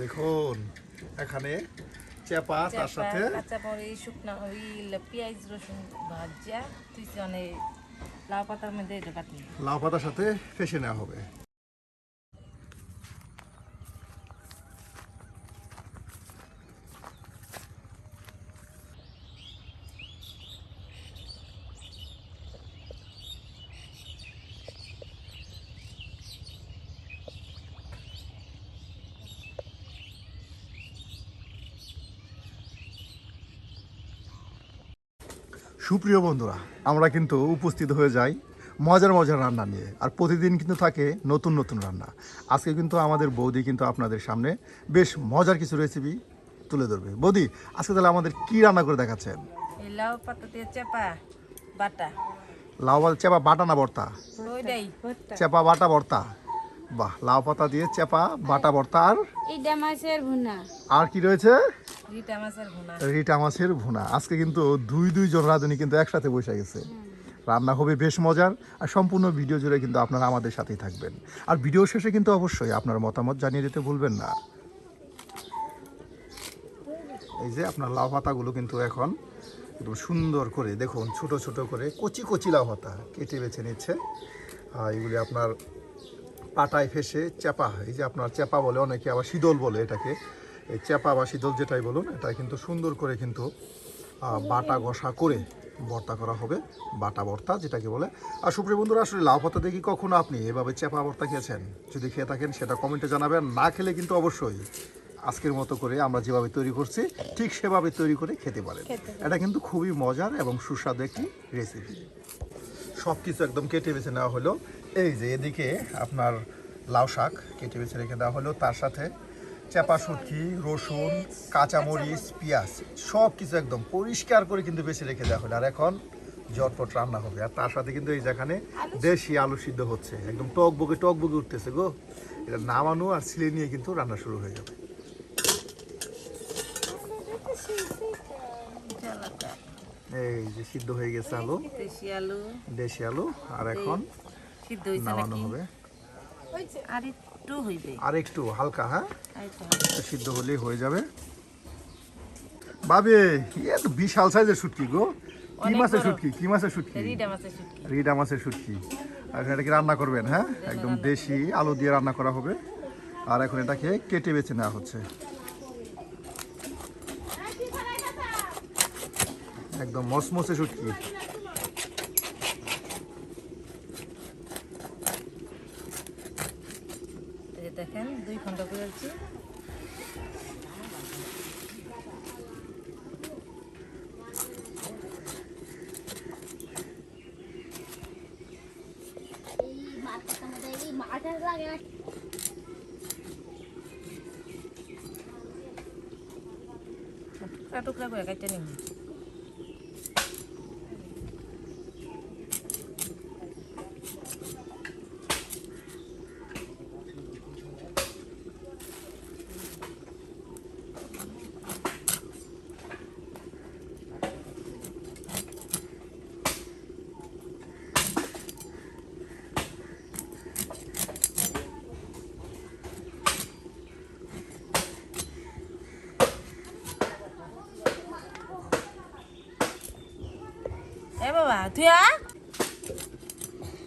দেখুন এখানে চেপা তার সাথে কাঁচা মরিচ শুকনা পেঁয়াজ রসুন ভাজা তুই লাউ পাতার মধ্যে কাটি লাউ পাতার সাথে ফেসে নেওয়া হবে। সুপ্রিয় বন্ধুরা, আমরা কিন্তু উপস্থিত হয়ে যাই মজার মজার রান্না নিয়ে, আর প্রতিদিন কিন্তু থাকে নতুন নতুন রান্না। আজকে কিন্তু আমাদের বৌদি কিন্তু আপনাদের সামনে বেশ মজার কিছু রেসিপি তুলে ধরবে। বৌদি, আজকে তাহলে আমাদের কি রান্না করে দেখাচ্ছেন? লাউ পাতা দিয়ে চেপা বাটা। লাউ পাতা চেপা বাটা না ভর্তা? চেপা বাটা ভর্তা। বাহ, লাউ পাতা দিয়ে চেপা বাটা ভর্তা। আর ইডা মাছের ভুনা। আর কি রয়েছে? রিটা মাছের ভুনা। রিটা মাছের ভুনা। আজকে কিন্তু দুইজন রাঁধুনি কিন্তু একসাথে বসে গেছে। রান্না হবে বেশ মজার, আর সম্পূর্ণ ভিডিও জুড়ে কিন্তু আপনারা আমাদের সাথেই থাকবেন। আর ভিডিও শেষে কিন্তু অবশ্যই আপনার মতামত জানিয়ে দিতে ভুলবেন না। এই যে আপনার লাউ পাতাগুলো কিন্তু এখন একদম সুন্দর করে দেখুন ছোট ছোট করে কচি কচি লাউ পাতা কেটে বেছে নিচ্ছে। এগুলি আপনার পাটায় ফেসে চেপা, এই যে আপনার চেপা বলে, অনেকে আবার শীতল বলে এটাকে। এই চেপা বা শীতল যেটাই বলুন, এটা কিন্তু সুন্দর করে কিন্তু বাটা ঘষা করে ভর্তা করা হবে, বাটা ভর্তা যেটাকে বলে। আর সুপ্রিয় বন্ধুরা, আসলে লাউ পাতা দেখি কখনো আপনি এভাবে চেপা ভর্তা খেয়েছেন? যদি খেয়ে থাকেন সেটা কমেন্টে জানাবেন। না খেলে কিন্তু অবশ্যই আজকের মতো করে আমরা যেভাবে তৈরি করছি ঠিক সেভাবে তৈরি করে খেতে পারেন। এটা কিন্তু খুবই মজার এবং সুস্বাদু একটি রেসিপি। সব কিছু একদম কেটে বেছে নেওয়া হলো। এই যে এদিকে আপনার লাউ শাক কেটে বেছে রেখে দেওয়া হলো, তার সাথে চেপা শুটকি, রসুন, কাঁচামরিচ, পেঁয়াজ সব কিছু একদম পরিষ্কার করে কিন্তু বেছে রেখে দেওয়া হলো। আর এখন ঝটপট রান্না হবে। আর তার সাথে কিন্তু এই যেখানে দেশি আলু সিদ্ধ হচ্ছে, একদম টকবগে উঠতেছে গো। এটা নামানো আর ছিলে নিয়ে কিন্তু রান্না শুরু হয়ে যাবে। এই যে সিদ্ধ হয়ে গেছে আলু, দেশি আলু। আর এখন নামানো হবে। আর একটু হালকা, হ্যাঁ, সিদ্ধ হলেই হয়ে যাবে। বাবে এ তো বিশাল সাইজের শুটকি গো। কি মাছের শুটকি? রিডা মাছের শুটকি। আর এটাকে রান্না করবেন? হ্যাঁ, একদম দেশি আলু দিয়ে রান্না করা হবে। আর এখন এটাকে কেটে বেছে নেওয়া হচ্ছে, একদম মসমসে শুটকি। দেখেন 2 খন্ড করেছি। টুকরা করে কাটতে নিন।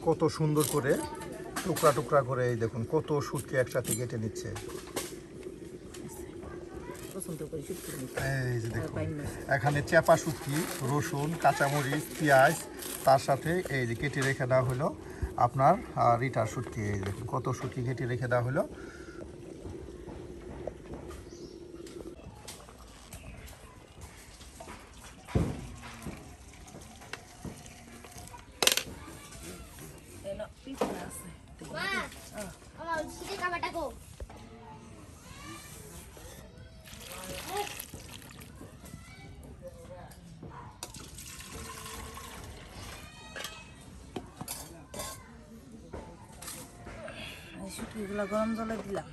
কত সুন্দর করে টুকরা টুকরা করে, এই দেখুন কত শুটকি একসাথে কেটে নিচ্ছে। এই যে দেখুন এখানে চেপা শুটকি, রসুন, কাঁচামরিচ, পেঁয়াজ, তার সাথে এই যে কেটে রেখে দেওয়া হলো আপনার রিটার শুটকি। এই দেখুন কত শুটকি কেটে রেখে দেওয়া হলো। শুটকিগুলো গরম জলে দিলাম,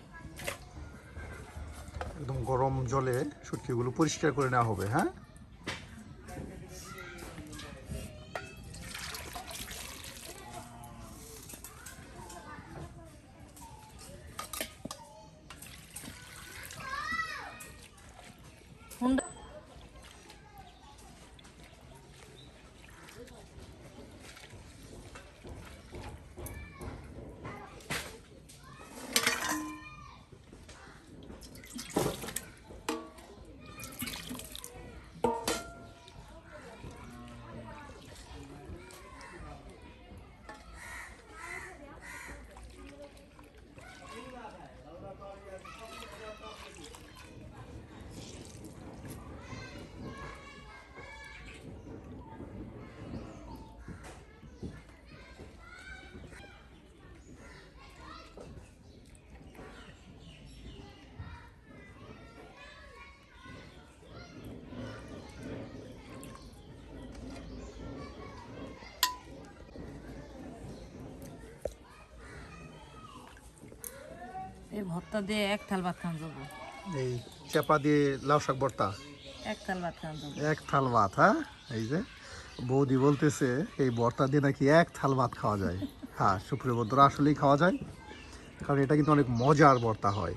একদম গরম জলে শুটকিগুলো পরিষ্কার করে নেওয়া হবে। হ্যাঁ, হুন্ডা এই ভর্তা দিয়ে এক থাল ভাত খান যাবো। এই চাপা দিয়ে লাউ শাক ভর্তা এক থাল ভাত খান যাবো। এক থাল ভাত। হ্যাঁ, এই যে বৌদি বলতেছে এই ভর্তা দিয়ে নাকি এক থাল ভাত খাওয়া যায়। হ্যাঁ সুপ্রিয় বন্ধুরা, আসলেই খাওয়া যায়, কারণ এটা কিন্তু অনেক মজার ভর্তা হয়।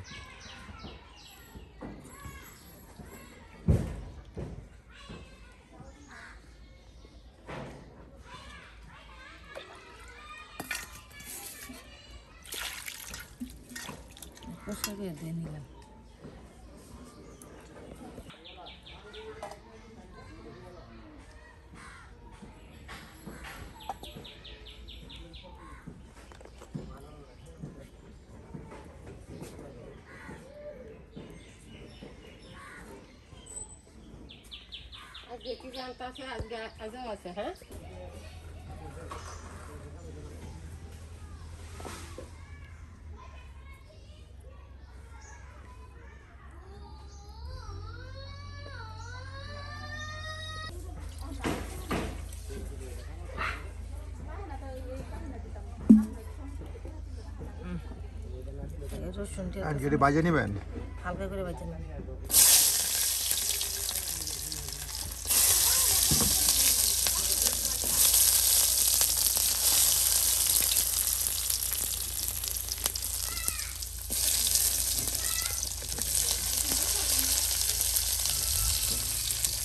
পোশাকে দিয়ে নিলাম। আজকে কি জানতে আছে? আজকে আজও আছে। হ্যাঁ, এই রসুনটা আর যদি বাজে নেবেন, হালকা করে ভেজে নিন।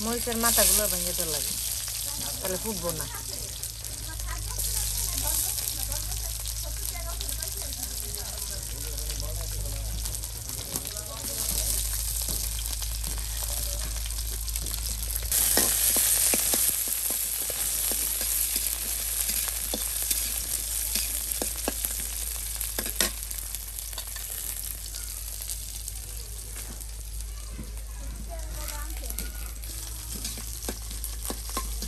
মরিচের মাথাগুলো ভেঙে দিতে লাগে, তাহলে ফুটবো না।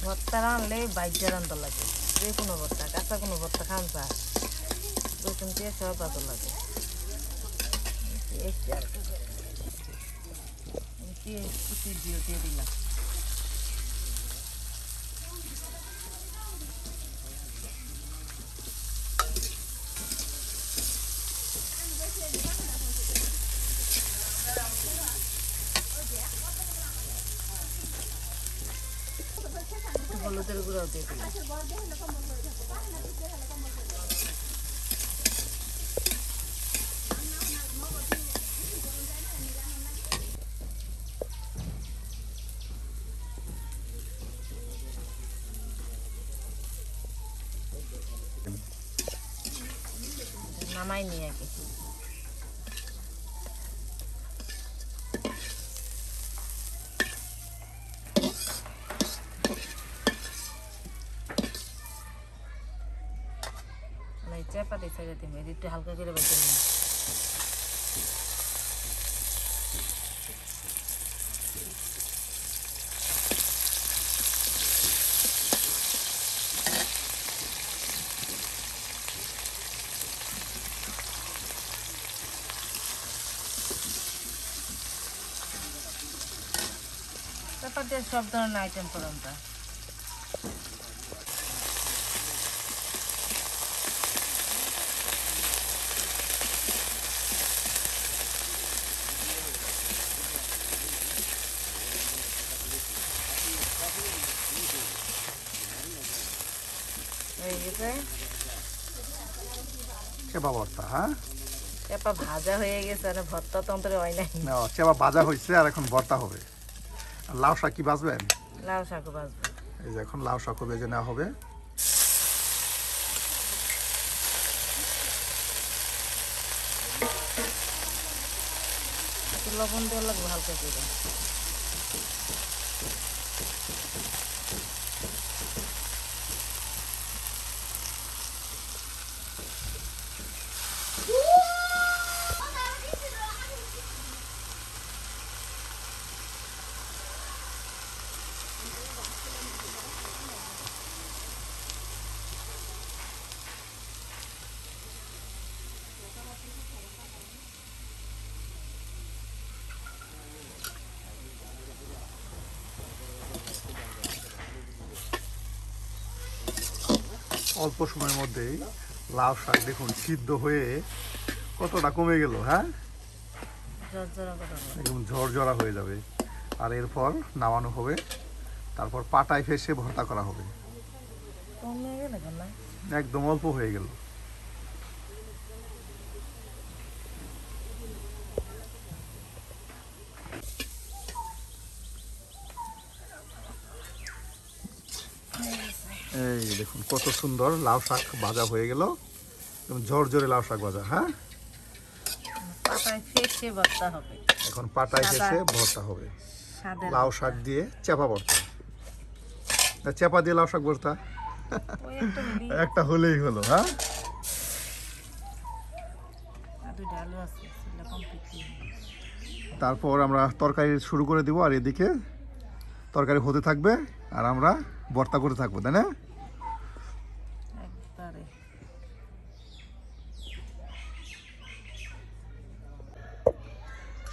ভর্তা রানলে বাইজা রান্ধা লাগে, যে কোনো ভর্তা, কাঁচা কোনো ভর্তা খান যায়, রসুন পেঁয়াজ সব ভালো লাগে। পেঁয়াজ কুচি দিয়ে দিলাম। হলুদের গুঁড়াও দিয়ে দিলাম। নামাই নিয়ে আগে চাপাতি ছেড়ে দিন, একটু হালকা করে বেঁচে নিন। চাপাতি সব ধরনের আইটেম করুন তা। হয়ে গেছে, চেপা ভর্তা। হ্যাঁ, চেপা ভাজা হয়ে গেছে, আর ভর্তা তন্ত্রে হয় নাই। না, চেপা ভাজা হয়েছে আর এখন ভর্তা হবে। আর লাউ শাক কি বাজবেন? লাউ শাকও ভাজবো। এই যে এখন লাউ শাকও ভেজে নেওয়া হবে। একটু লবণ দেওয়া লাগবে হালকা করে। অল্প সময়ের মধ্যেই লাউ শাক দেখুন সিদ্ধ হয়ে কতটা কমে গেল। হ্যাঁ, ঝরঝরা করে হবে। একদম ঝরঝরা হয়ে যাবে। আর এরপর নামানো হবে, তারপর পাটায় ফেসে ভর্তা করা হবে। কমে গেলে কেন না? একদম অল্প হয়ে গেল। এই দেখুন কত সুন্দর লাউ শাক ভাজা হয়ে গেল, একদম ঝরঝরে লাউ শাক ভাজা। হ্যাঁ, পাতায় ফেসে ভর্তা হবে। এখন পাটায় সাদা। ফেসে ভর্তা হবে সাদা লাউ শাক দিয়ে চেপা ভর্তা। চেপা দিয়ে লাউ শাক ভর্তা ওই একটা হলি একটা হলেই হলো। হ্যাঁ, আর দুইটা আলু আছে, সেটা কমপ্লিট। তারপর আমরা তরকারি শুরু করে দিব, আর এদিকে তরকারি হতে থাকবে আর আমরা ভর্তা করে থাকবো, তাই না? একবারে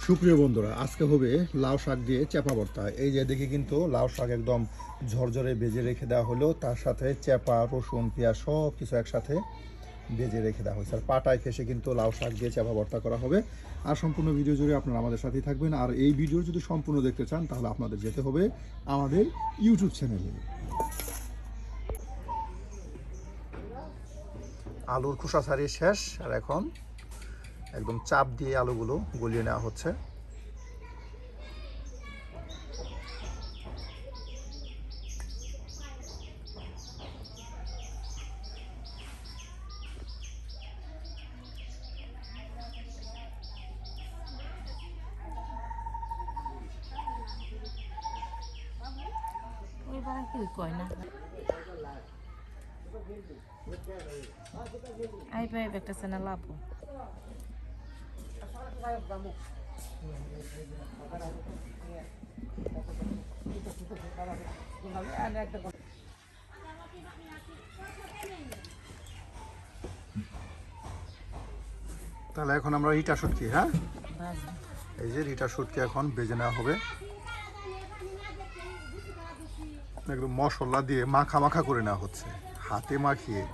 সুপ্রিয় বন্ধুরা, আজকে হবে লাউ শাক দিয়ে চেপা ভর্তা। এই যে দেখি কিন্তু লাউ শাক একদম ঝরঝরে ভেজে রেখে দেওয়া হলো, তার সাথে চেপা, রসুন, পেঁয়াজ সব কিছু একসাথে ভেজে রেখে দেওয়া হয়েছে। আর পাটায় ফেসে কিন্তু লাউ শাক দিয়ে চেপা ভর্তা করা হবে। আর সম্পূর্ণ ভিডিও জুড়ে আপনারা আমাদের সাথেই থাকবেন। আর এই ভিডিও যদি সম্পূর্ণ দেখতে চান তাহলে আপনাদের যেতে হবে আমাদের ইউটিউব চ্যানেলে। আলুর খোসা ছাড়িয়ে শেষ, আর এখন একদম চাপ দিয়ে আলুগুলো গলিয়ে নেওয়া হচ্ছে। ওই বাড়া কি কয় না, আই পাই একটা সেনা লাভ। তাহলে এখন আমরা রিটা শুটকি, হ্যাঁ, ভাজবো। এই যে রিটা শুটকি এখন ভেজে নেওয়া হবে। একদম মশলা দিয়ে মাখা মাখা করে নেওয়া হচ্ছে, হাতে মাখিয়ে।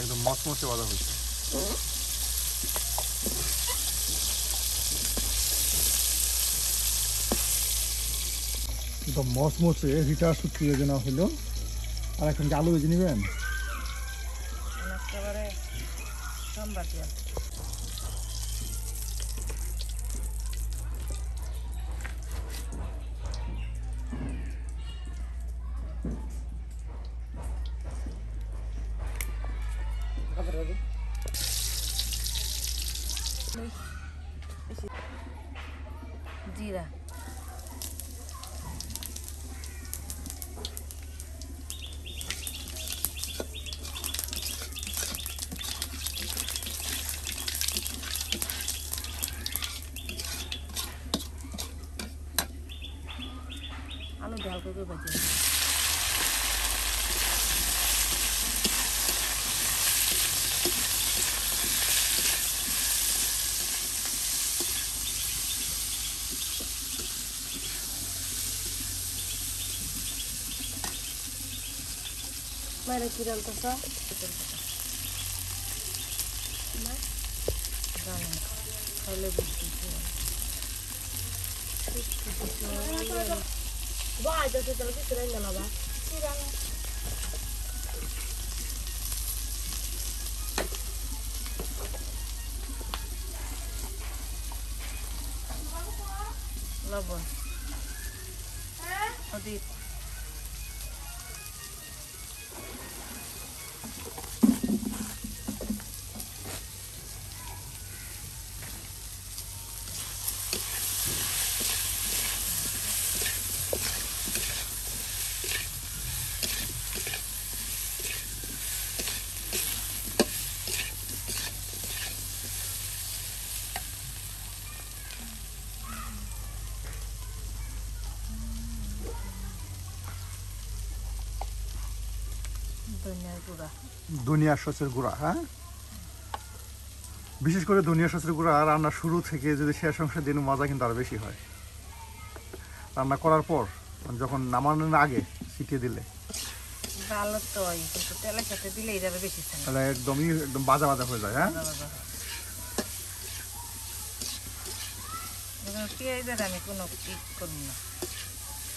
একদম মচমচে ভাজা হয়েছে। একদম মচমচে রিটা শুটকি ভেজে নেওয়া হলো। আর এখন কি আলু ভেজে নেবেন? একেবারে সাম্বাটি আছে। জিরা আলু ডাল করে ভাজি মায়েরা কি রান্তাছ? জানি খাইলে বুঝছি বাড়িতে তাহলে কিছু রান্না না বা লবণ ওদিক ধনিয়ার গুঁড়া ধনিয়া সসের গুঁড়া, হ্যাঁ, বিশেষ করে ধনিয়া সসের গুঁড়া রান্না শুরু থেকে যদি শেষ অংশের দিন মজা কিন্তু আরো বেশি হয়। রান্না করার পর যখন নামানোর আগে ছিটিয়ে দিলে ভালো তো হয়, কিন্তু তেলের সাথে দিলে এটা বেশি থাকে তাহলে একদম বাজা বাজা হয়ে যায়। হ্যাঁ, পেঁয়াজের আমি কোনো ই করব না,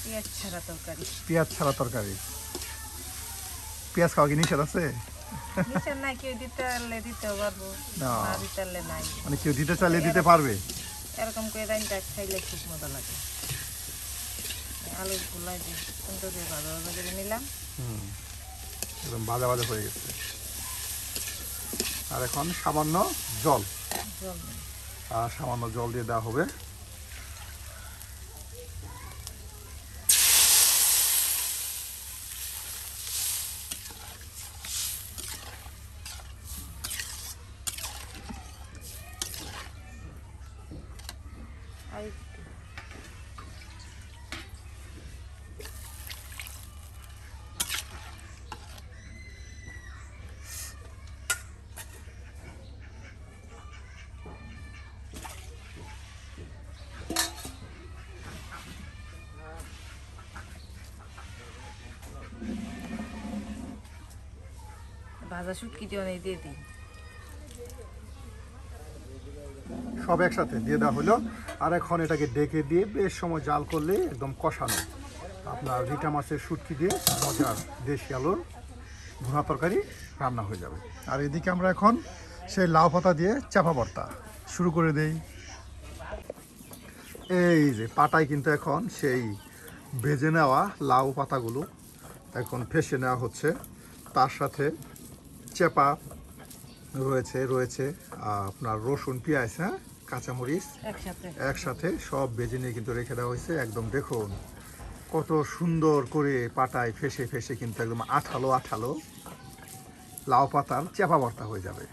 পেঁয়াজ ছাড়া তরকারি। পেঁয়াজ ছাড়া তরকারি, পেঁয়াজ খাওয়া কি নিষেধ আছে? নিচে নাই, কেউ দিতে পারলে দিতেও পারবো, না। না দিতে পারলে নাই। মানে কেউ দিতে চাইলে দিতে পারবে। এরকম করে রান্না খাইলে খুব মজা লাগে। আলু গুলাই দিয়ে সুন্দর করে ভাজা ভাজা করে নিলাম। একদম বাজা বাজা হয়ে গেছে। আর এখন সামান্য জল, জল দিই। আর সামান্য জল দিয়ে দেওয়া হবে। আর একটু ভাজা শুটকি দিয়ে অনেক দিয়ে দিই। সব একসাথে দিয়ে দেওয়া হলো। আর এখন এটাকে ডেকে দিয়ে বেশ সময় জাল করলে একদম কষানো আপনার রিটা মাছের শুটকি দিয়ে মজার দেশি আলুর ভুনা তরকারি রান্না হয়ে যাবে। আর এদিকে আমরা এখন সেই লাউ পাতা দিয়ে চাপা ভর্তা শুরু করে দেই। এই যে পাটায় কিন্তু এখন সেই ভেজে নেওয়া লাউ পাতাগুলো এখন ফেসে নেওয়া হচ্ছে। তার সাথে চেপা রয়েছে আপনার রসুন, পেঁয়াজ, হ্যাঁ, কাঁচামরিচ একসাথে একসাথে সব ভেজে নিয়ে কিন্তু রেখে দেওয়া হয়েছে। একদম দেখুন কত সুন্দর করে পাটায় ফেসে কিন্তু একদম আঠালো লাউ পাতার চেপা ভর্তা হয়ে যাবে।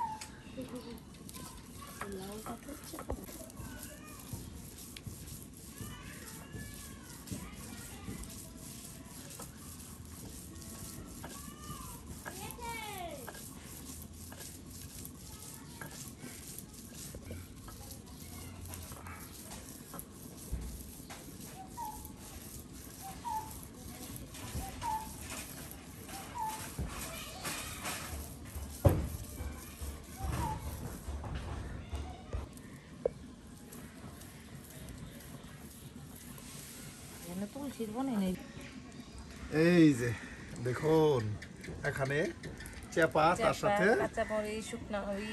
এখানে তুলসীর বনে নেই। এই যে দেখুন এখানে চেপা তার সাথে কাঁচা মরিচ শুকনা ওই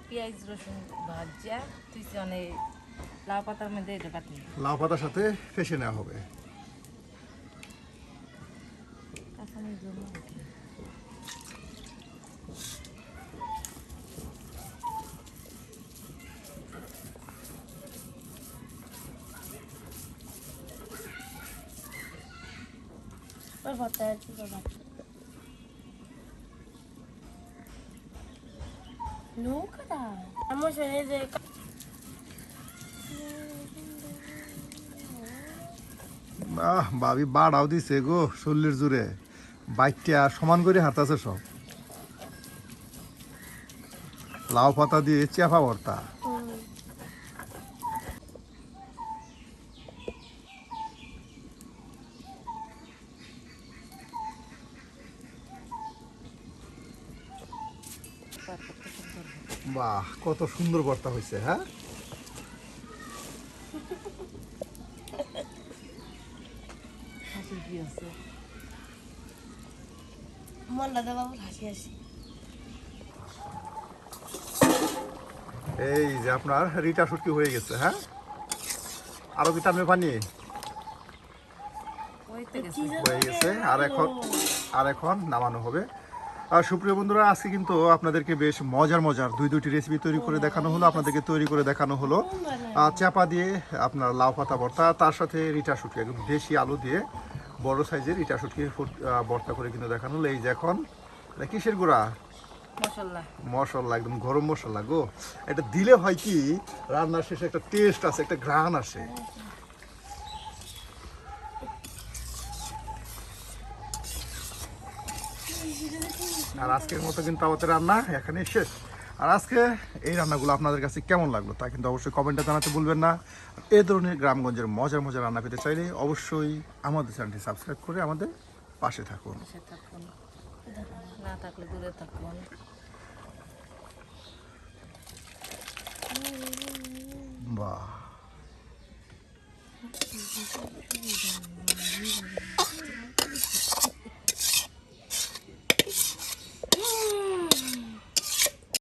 পেঁয়াজ রসুন ভাজা তুই অনেক লাউ পাতার মধ্যে এটা কাটি লাউ পাতার সাথে ফেসে নেওয়া হবে। কাঁচা মরিচ জন্য ভাবি বাড়াও দিছে গো শরীরের জুড়ে, বাইকটা সমান করে হাঁটাছে সব। লাউ পাতা দিয়ে চেপা ভর্তা, বাহ কত সুন্দর ভর্তা হয়েছে। হ্যাঁ হাসি কি আছে এই যে আপনার রিটা শুটকি হয়ে গেছে। হ্যাঁ আরো কি টানবে পানি? হইতে গেছে হয়ে গেছে। আর এখন নামানো হবে। আর সুপ্রিয় বন্ধুরা, আজকে কিন্তু আপনাদেরকে বেশ মজার মজার দুইটি রেসিপি তৈরি করে দেখানো হলো, আপনাদেরকে তৈরি করে দেখানো হলো চাপা দিয়ে আপনার লাউ পাতা ভর্তা, তার সাথে রিটা শুটকি একদম দেশি আলু দিয়ে বড় সাইজের রিটা শুটকি ভর্তা করে কিন্তু দেখানো হলো। এই যে এখন এটা কিসের গুঁড়া? মশলা মশলা, একদম গরম মশলা গো। এটা দিলে হয় কি রান্নার শেষে একটা টেস্ট আছে, একটা ঘ্রাণ আসে। আর আজকের মতো কিন্তু আমাদের রান্না এখানে শেষ। আর আজকে এই রান্নাগুলো আপনাদের কাছে কেমন লাগলো তা কিন্তু অবশ্যই কমেন্টে জানাতে ভুলবেন না। এই ধরনের গ্রামগঞ্জের মজার মজার রান্না পেতে চাইলে অবশ্যই আমাদের চ্যানেলটি সাবস্ক্রাইব করে আমাদের পাশে থাকুন। পাশে থাকুন, না থাকলে দূরে থাকুন। বাহ